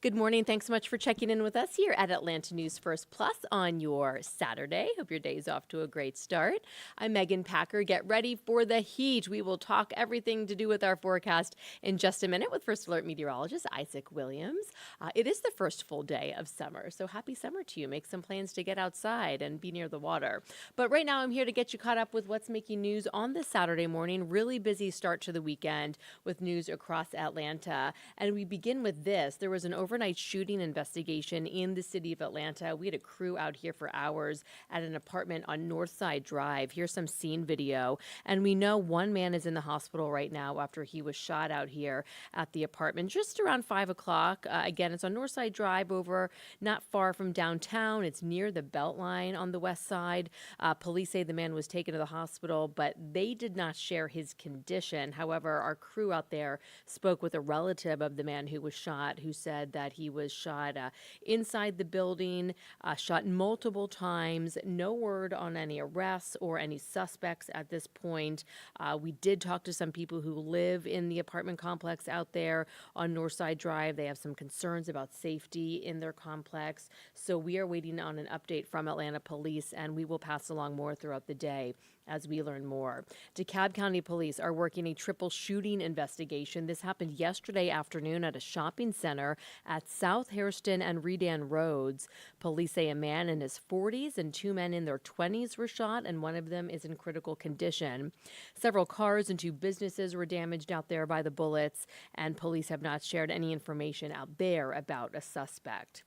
Good morning. Thanks so much for checking in with us here at Atlanta News First Plus on your Saturday. Hope your day's off to a great start. I'm Megan Packer. Get ready for the heat. We will talk everything to do with our forecast in just a minute with First Alert meteorologist Isaac Williams. It is the first full day of summer, so happy summer to you. Make some plans to get outside and be near the water. But right now I'm here to get you caught up with what's making news on this Saturday morning. Really busy start to the weekend with news across Atlanta. And we begin with this. There was an overnight shooting investigation in the city of Atlanta. We had a crew out here for hours at an apartment on Northside Drive. Here's some scene video. And we know one man is in the hospital right now after he was shot out here at the apartment just around 5 o'clock. Again, it's on Northside Drive over not far from downtown. It's near the Beltline on the west side. Police say the man was taken to the hospital, but they did not share his condition. However, our crew out there spoke with a relative of the man who was shot, who said that he was shot inside the building, shot multiple times. No word on any arrests or any suspects at this point. We did talk to some people who live in the apartment complex out there on Northside Drive. They have some concerns about safety in their complex. So we are waiting on an update from Atlanta Police, and we will pass along more throughout the day as we learn more. DeKalb County Police are working a triple shooting investigation. This happened yesterday afternoon at a shopping center at South Hairston and Redan Roads. Police say a man in his 40s and two men in their 20s were shot, and one of them is in critical condition. Several cars and two businesses were damaged out there by the bullets, and police have not shared any information out there about a suspect.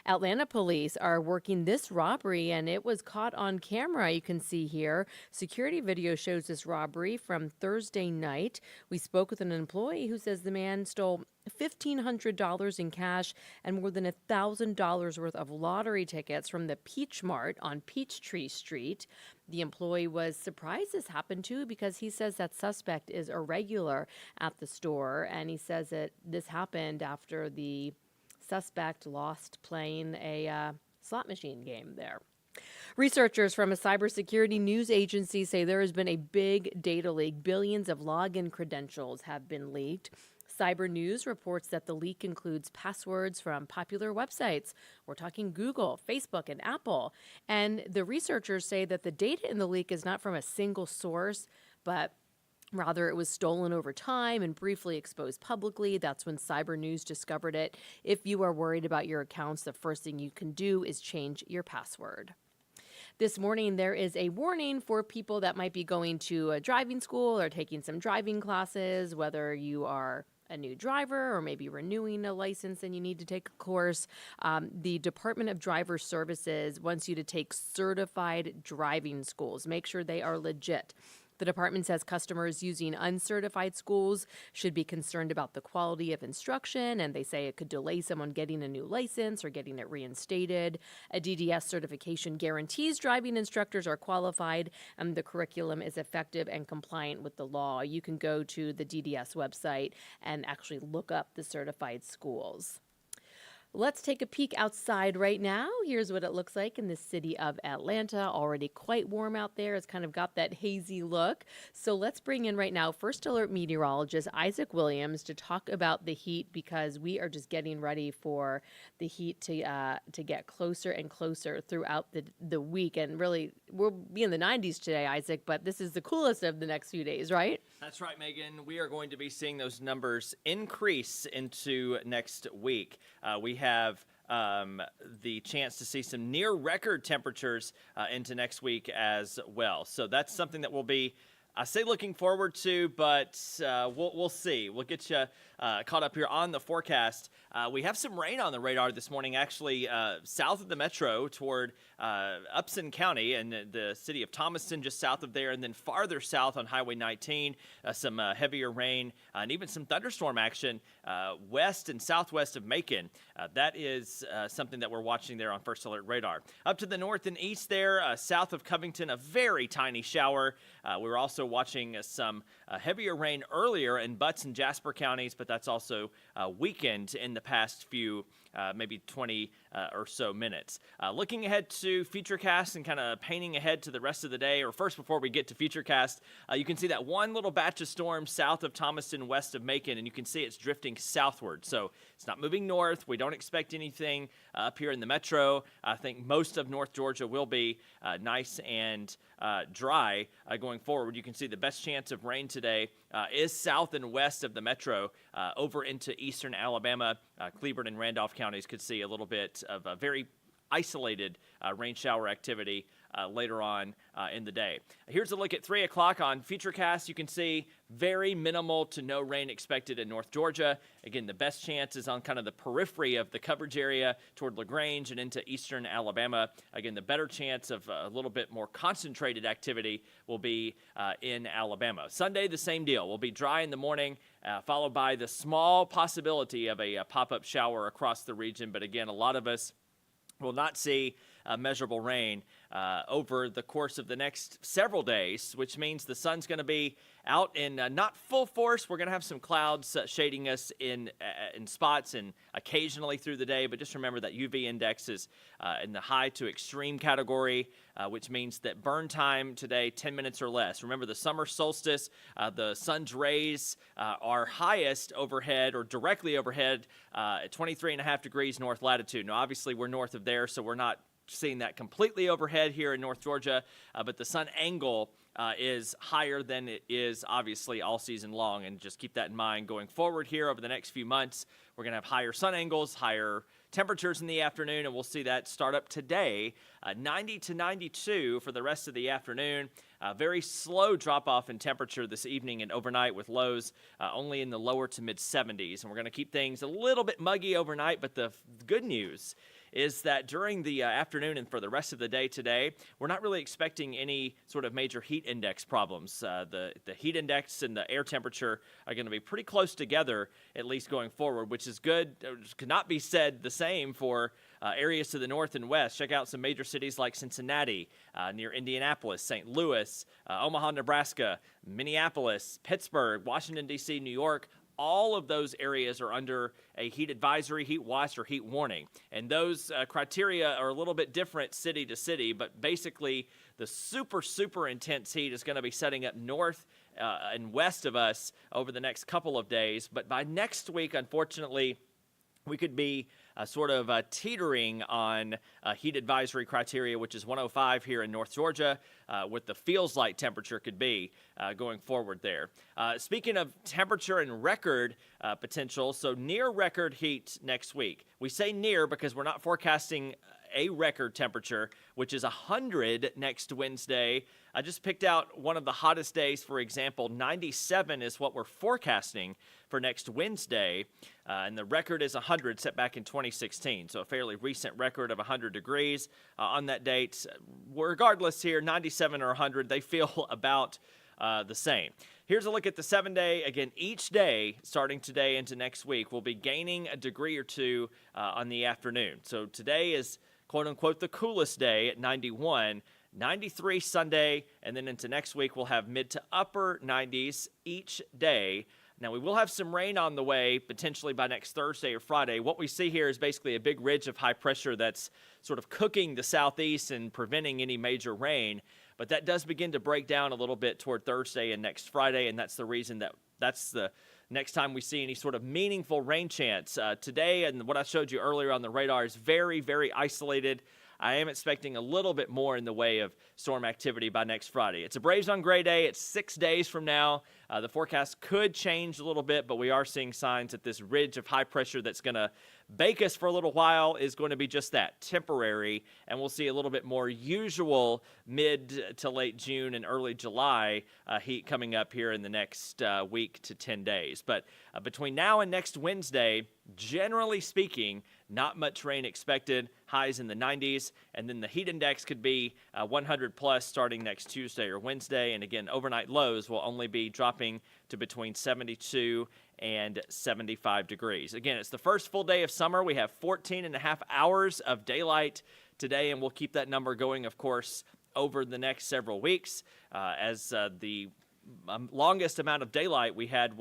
Atlanta police are working this robbery, and it was caught on camera. You can see here. Security video shows this robbery from Thursday night. We spoke with an employee who says the man stole $1,500 in cash and more than $1,000 worth of lottery tickets from the Peach Mart on Peachtree Street. The employee was surprised this happened too because he says that suspect is a regular at the store, and he says that this happened after the suspect lost playing a slot machine game there. Researchers from a cybersecurity news agency say there has been a big data leak. Billions of login credentials have been leaked. Cyber News reports that the leak includes passwords from popular websites. We're talking Google, Facebook, and Apple. And the researchers say that the data in the leak is not from a single source, but rather, it was stolen over time and briefly exposed publicly. That's when Cyber News discovered it. If you are worried about your accounts, the first thing you can do is change your password. This morning, there is a warning for people that might be going to a driving school or taking some driving classes, whether you are a new driver or maybe renewing a license and you need to take a course. The Department of Driver Services wants you to take certified driving schools. Make sure they are legit. The department says customers using uncertified schools should be concerned about the quality of instruction, and they say it could delay someone getting a new license or getting it reinstated. A DDS certification guarantees driving instructors are qualified and the curriculum is effective and compliant with the law. You can go to the DDS website and actually look up the certified schools. Let's take a peek outside right now. Here's what it looks like in the city of Atlanta. Already quite warm out there. It's kind of got that hazy look. So let's bring in right now First Alert meteorologist Isaac Williams to talk about the heat, because we are just getting ready for the heat to get closer and closer throughout the week. And really, we'll be in the 90s today, Isaac, but this is the coolest of the next few days, right? That's right, Megan. We are going to be seeing those numbers increase into next week. We have the chance to see some near record temperatures into next week as well. So that's something that we'll be, I say, looking forward to, but we'll see. We'll get you caught up here on the forecast. We have some rain on the radar this morning, actually south of the metro toward Upson County and the city of Thomaston, just south of there, and then farther south on Highway 19, some heavier rain and even some thunderstorm action west and southwest of Macon. That is something that we're watching there on First Alert radar. Up to the north and east there, south of Covington, a very tiny shower. We were also watching some heavier rain earlier in Butts and Jasper counties, but that's also weakened in the past few, maybe 20 or so minutes. Looking ahead to Futurecast and kind of painting ahead to the rest of the day, or first before we get to Futurecast, you can see that one little batch of storms south of Thomaston, west of Macon, and you can see it's drifting southward. So it's not moving north. We don't expect anything up here in the metro. I think most of North Georgia will be nice and dry going forward. You can see the best chance of rain today is south and west of the metro over into eastern Alabama. Cleburne and Randolph counties could see a little bit of a very isolated rain shower activity later on in the day. Here's a look at 3 o'clock on Futurecast. You can see very minimal to no rain expected in North Georgia. Again, the best chance is on kind of the periphery of the coverage area toward LaGrange and into eastern Alabama. Again, the better chance of a little bit more concentrated activity will be in Alabama. Sunday, the same deal. Will be dry in the morning, followed by the small possibility of a pop-up shower across the region. But again, a lot of us will not see measurable rain over the course of the next several days, which means the sun's going to be out in not full force. We're going to have some clouds shading us in spots and occasionally through the day, but just remember that UV index is in the high to extreme category, which means that burn time today, 10 minutes or less. Remember the summer solstice, the sun's rays are highest overhead or directly overhead at 23.5 degrees north latitude. Now, obviously, we're north of there, so we're not seeing that completely overhead here in North Georgia, but the sun angle is higher than it is obviously all season long, and just keep that in mind going forward here over the next few months. We're going to have higher sun angles, higher temperatures in the afternoon, and we'll see that start up today, 90 to 92 for the rest of the afternoon. Very slow drop-off in temperature this evening and overnight with lows only in the lower to mid-70s, and we're going to keep things a little bit muggy overnight, but the good news is that during the afternoon and for the rest of the day today, we're not really expecting any sort of major heat index problems. The heat index and the air temperature are going to be pretty close together, at least going forward, which is good. It could not be said the same for areas to the north and west. Check out some major cities like Cincinnati, near Indianapolis, St. Louis, Omaha, Nebraska, Minneapolis, Pittsburgh, Washington, D.C., New York. All of those areas are under a heat advisory, heat watch, or heat warning. And those criteria are a little bit different city to city, but basically the super intense heat is going to be setting up north and west of us over the next couple of days. But by next week, unfortunately, we could be sort of teetering on heat advisory criteria, which is 105 here in North Georgia, what the feels like temperature could be going forward there. Speaking of temperature and record potential, so near record heat next week. We say near because we're not forecasting a record temperature, which is 100 next Wednesday. I just picked out one of the hottest days, for example. 97 is what we're forecasting for next Wednesday, and the record is 100 set back in 2016, so a fairly recent record of 100 degrees on that date. Regardless here, 97 or 100, they feel about the same. Here's a look at the 7-day. Again, each day, starting today into next week, we'll be gaining a degree or two on the afternoon. So today is quote-unquote the coolest day at 91, 93 Sunday, and then into next week we'll have mid to upper 90s each day. Now, we will have some rain on the way, potentially by next Thursday or Friday. What we see here is basically a big ridge of high pressure that's sort of cooking the southeast and preventing any major rain. But that does begin to break down a little bit toward Thursday and next Friday, and that's the reason that's the next time we see any sort of meaningful rain chance. Today, and what I showed you earlier on the radar, is very isolated. I am expecting a little bit more in the way of storm activity by next Friday. It's a Braves on Gray Day. It's 6 days from now. The forecast could change a little bit, but we are seeing signs that this ridge of high pressure that's going to bake us for a little while is going to be just that, temporary, and we'll see a little bit more usual mid to late June and early July heat coming up here in the next week to 10 days. But between now and next Wednesday, generally speaking, not much rain expected, highs in the 90s, and then the heat index could be 100 plus starting next Tuesday or Wednesday, and again, overnight lows will only be dropping to between 72 and 75 degrees. Again, it's the first full day of summer. We have 14 and a half hours of daylight today, and we'll keep that number going, of course, over the next several weeks as the longest amount of daylight we had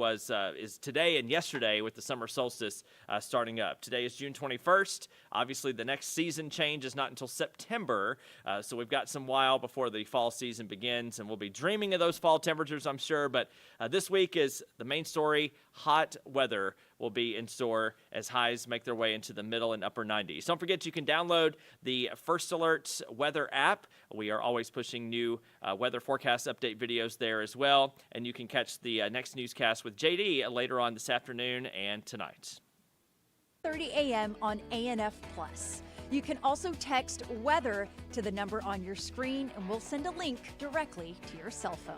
is today and yesterday with the summer solstice starting up. Today is June 21st. Obviously, the next season change is not until September, so we've got some while before the fall season begins, and we'll be dreaming of those fall temperatures, I'm sure. But this week is the main story. Hot weather will be in store as highs make their way into the middle and upper 90s. Don't forget you can download the First Alert weather app. We are always pushing new weather forecast update videos there as well. And you can catch the next newscast with JD later on this afternoon and tonight. 30 a.m. on ANF Plus. You can also text weather to the number on your screen, and we'll send a link directly to your cell phone.